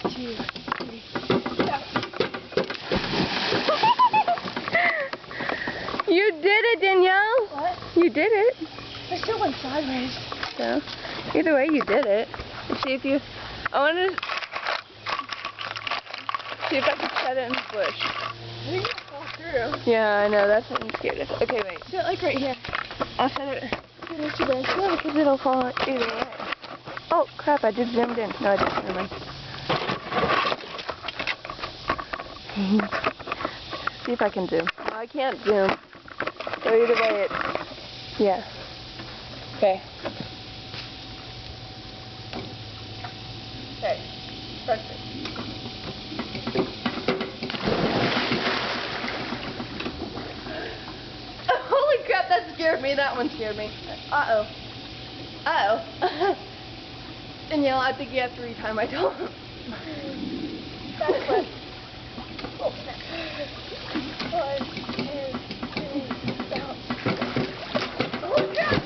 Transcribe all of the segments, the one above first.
2, 3, go. You did it, Danielle. What? You did it. I still went sideways. So, either way, you did it. Let's see if you... I want to see if I can set it in the bush. I think it'll fall through. Yeah, I know. That's what I'm scared of. Okay, wait. Set it like right here. I'll set it. Not too bad. Yeah, because it'll fall either way. Oh, crap. I just zoomed in. No, I didn't. Never mind. See if I can zoom. No, I can't zoom. So either way, it's... Yeah. Okay. Okay. Perfect. Holy crap, that scared me. That one scared me. Uh-oh. Uh-oh. Danielle, I think you have to retie my toe. That's what. Oh, snap. 1, 2, 3, down. Oh, God.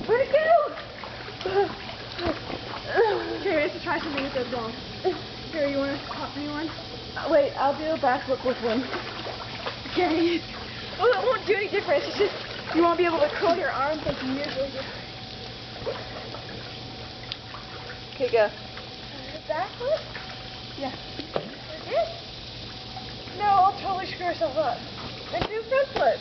Where'd it go? Okay, we have to try something with those balls. Here, you want to pop me one? Wait, I'll do a backflip with one. Okay. Oh, it won't do any difference. It's just you won't be able to curl your arms like you usually do. Okay, go. Backflip? Yeah. Like this? No, I'll totally screw yourself up. And do front flip.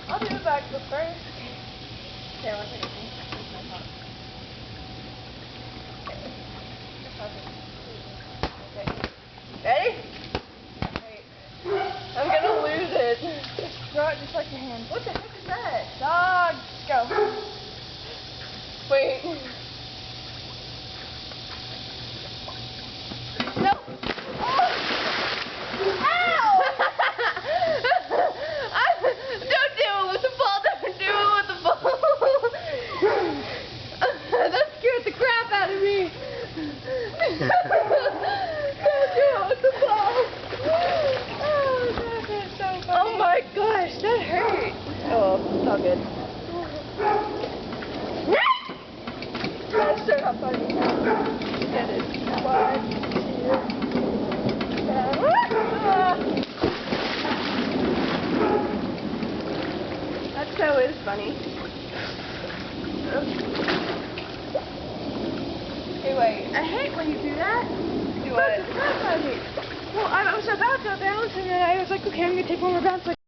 I'll do the backflip first. Okay, one second. Okay. Ready? Wait. I'm gonna lose it. Just draw it just like your hand. What the heck is that? Dog, go. Wait. No. Ow! Don't do it with the ball. Don't do it with the ball. That scared the crap out of me. Don't do it with the ball. Oh, that is so funny. Oh my gosh, that hurt. Oh, it's all good. That's so not funny. Get it. 1, 2, 7. That so is funny. Okay, wait. I hate when you do that. Do what? Well, I was about to bounce and then I was like, okay, I'm going to take one more bounce.